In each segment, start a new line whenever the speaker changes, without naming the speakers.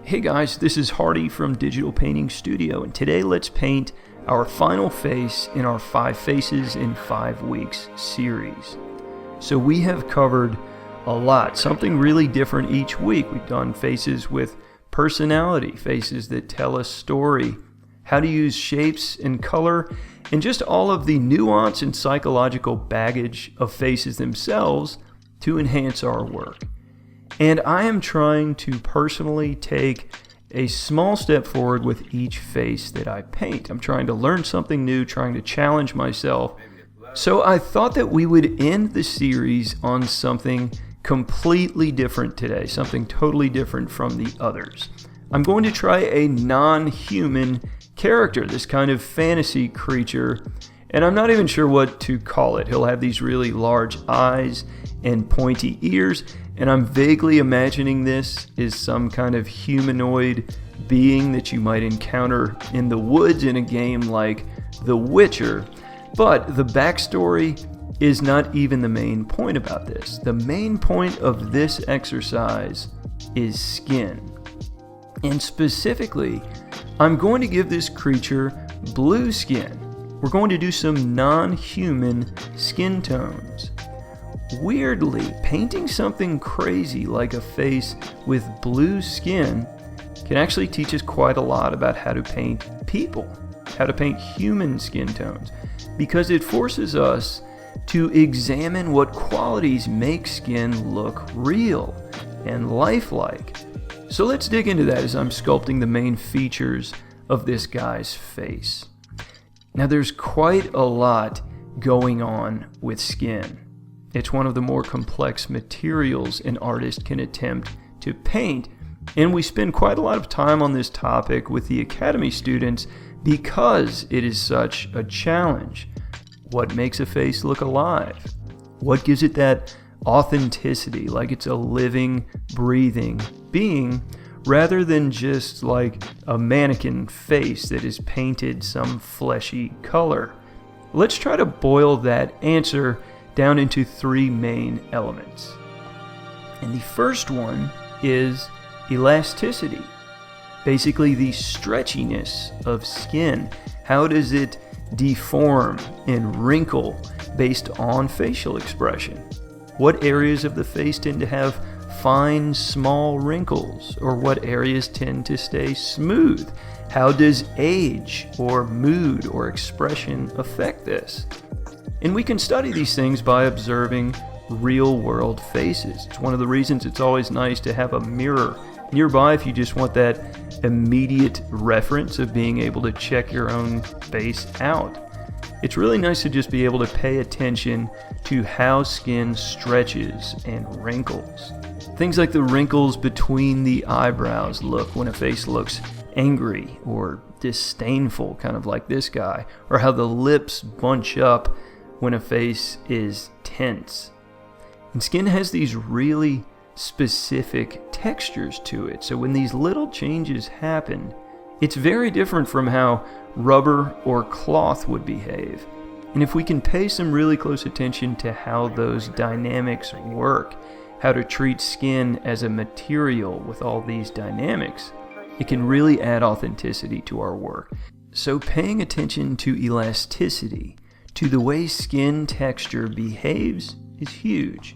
Hey guys, this is Hardy from Digital Painting Studio, and today let's paint our final face in our 5 Faces in 5 Weeks series. So we have covered a lot, something really different each week. We've done faces with personality, faces that tell a story, how to use shapes and color, and just all of the nuance and psychological baggage of faces themselves to enhance our work. And I am trying to personally take a small step forward with each face that I paint. I'm trying to learn something new, trying to challenge myself. So I thought that we would end the series on something completely different today, something totally different from the others. I'm going to try a non-human character, this kind of fantasy creature, and I'm not even sure what to call it. He'll have these really large eyes and pointy ears, and I'm vaguely imagining this is some kind of humanoid being that you might encounter in the woods in a game like The Witcher. But the backstory is not even the main point about this. The main point of this exercise is skin. And specifically, I'm going to give this creature blue skin. We're going to do some non-human skin tones. Weirdly, painting something crazy like a face with blue skin can actually teach us quite a lot about how to paint people, how to paint human skin tones, because it forces us to examine what qualities make skin look real and lifelike. So let's dig into that as I'm sculpting the main features of this guy's face. Now there's quite a lot going on with skin. It's one of the more complex materials an artist can attempt to paint, and we spend quite a lot of time on this topic with the Academy students because it is such a challenge. What makes a face look alive? What gives it that authenticity, like it's a living, breathing being, rather than just like a mannequin face that is painted some fleshy color? Let's try to boil that answer down into 3 main elements. And the first one is elasticity. Basically the stretchiness of skin. How does it deform and wrinkle based on facial expression? What areas of the face tend to have fine, small wrinkles, or what areas tend to stay smooth? How does age or mood or expression affect this? And we can study these things by observing real-world faces. It's one of the reasons it's always nice to have a mirror nearby if you just want that immediate reference of being able to check your own face out. It's really nice to just be able to pay attention to how skin stretches and wrinkles. Things like the wrinkles between the eyebrows look when a face looks angry or disdainful, kind of like this guy, or how the lips bunch up when a face is tense. And skin has these really specific textures to it, so when these little changes happen, it's very different from how rubber or cloth would behave. And if we can pay some really close attention to how those dynamics work, how to treat skin as a material with all these dynamics, it can really add authenticity to our work. So paying attention to elasticity, to the way skin texture behaves, is huge.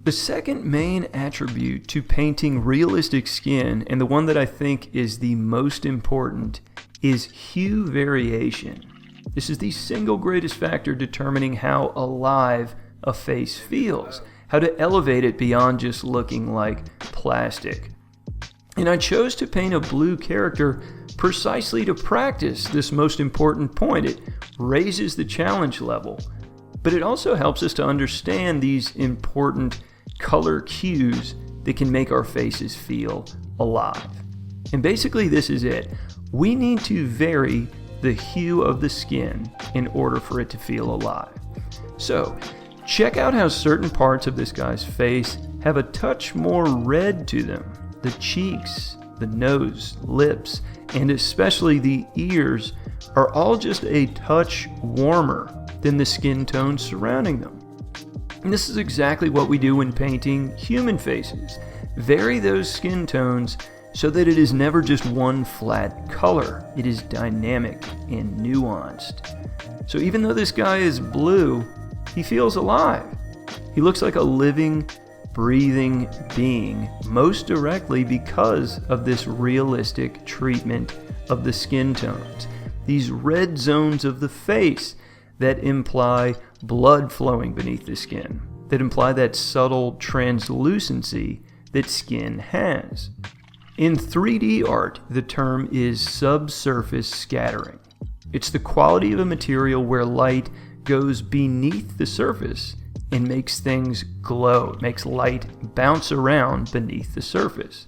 The second main attribute to painting realistic skin, and the one that I think is the most important, is hue variation. This is the single greatest factor determining how alive a face feels, how to elevate it beyond just looking like plastic. And I chose to paint a blue character precisely to practice this most important point. It raises the challenge level, but it also helps us to understand these important color cues that can make our faces feel alive. And basically this is it. We need to vary the hue of the skin in order for it to feel alive. So check out how certain parts of this guy's face have a touch more red to them. The cheeks, the nose, lips, and especially the ears are all just a touch warmer than the skin tone surrounding them. And this is exactly what we do when painting human faces. Vary those skin tones so that it is never just one flat color. It is dynamic and nuanced. So even though this guy is blue, he feels alive. He looks like a living, breathing being, most directly because of this realistic treatment of the skin tones. These red zones of the face that imply blood flowing beneath the skin, that imply that subtle translucency that skin has. In 3D art, the term is subsurface scattering. It's the quality of a material where light goes beneath the surface and makes things glow, makes light bounce around beneath the surface.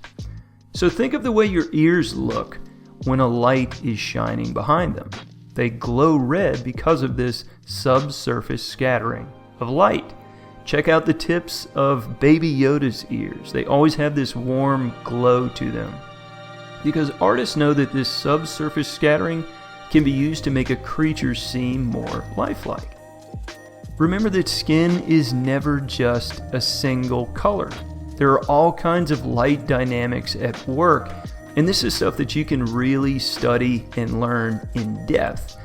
So think of the way your ears look when a light is shining behind them. They glow red because of this subsurface scattering of light. Check out the tips of Baby Yoda's ears. They always have this warm glow to them, because artists know that this subsurface scattering can be used to make a creature seem more lifelike. Remember that skin is never just a single color. There are all kinds of light dynamics at work, and this is stuff that you can really study and learn in depth.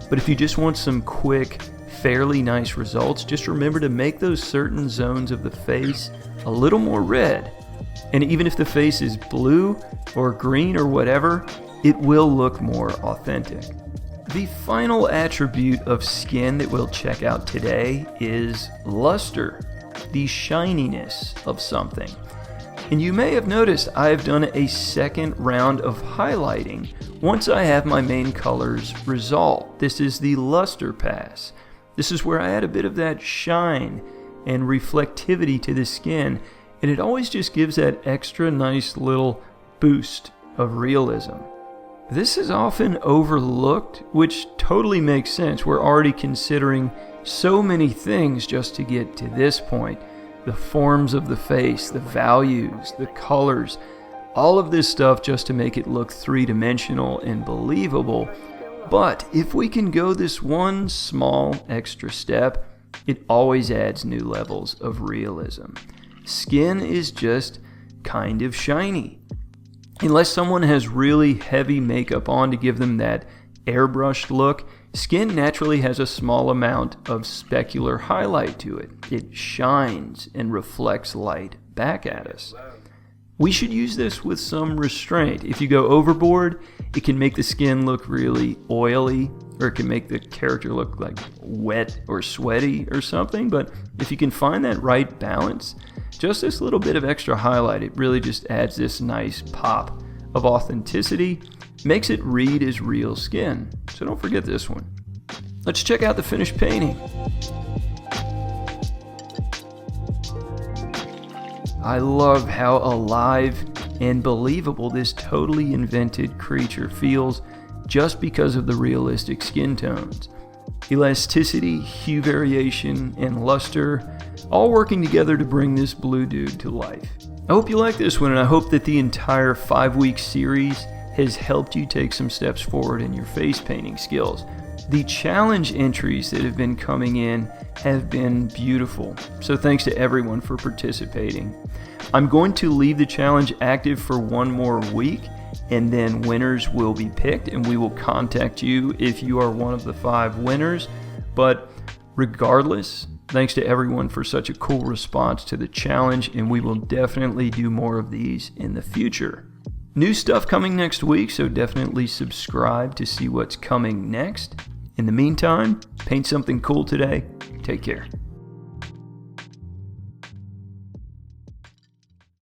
But if you just want some quick, fairly nice results, just remember to make those certain zones of the face a little more red. And even if the face is blue or green or whatever, it will look more authentic. The final attribute of skin that we'll check out today is luster, the shininess of something. And you may have noticed I've done a second round of highlighting once I have my main colors resolved. This is the luster pass. This is where I add a bit of that shine and reflectivity to the skin, and it always just gives that extra nice little boost of realism. This is often overlooked, which totally makes sense. We're already considering so many things just to get to this point. The forms of the face, the values, the colors, all of this stuff just to make it look three-dimensional and believable. But if we can go this one small extra step, it always adds new levels of realism. Skin is just kind of shiny. Unless someone has really heavy makeup on to give them that airbrushed look, skin naturally has a small amount of specular highlight to it. It shines and reflects light back at us. We should use this with some restraint. If you go overboard, it can make the skin look really oily, or it can make the character look like wet or sweaty or something. But if you can find that right balance, just this little bit of extra highlight, it really just adds this nice pop of authenticity, makes it read as real skin. So don't forget this one. Let's check out the finished painting. I love how alive and believable this totally invented creature feels just because of the realistic skin tones. Elasticity, hue variation, and luster, all working together to bring this blue dude to life. I hope you like this one, and I hope that the entire 5-week series has helped you take some steps forward in your face painting skills. The challenge entries that have been coming in have been beautiful, so thanks to everyone for participating. I'm going to leave the challenge active for one more week, and then winners will be picked, and we will contact you if you are one of the 5 winners. But regardless, thanks to everyone for such a cool response to the challenge, and we will definitely do more of these in the future. New stuff coming next week, so definitely subscribe to see what's coming next. In the meantime, paint something cool today. Take care.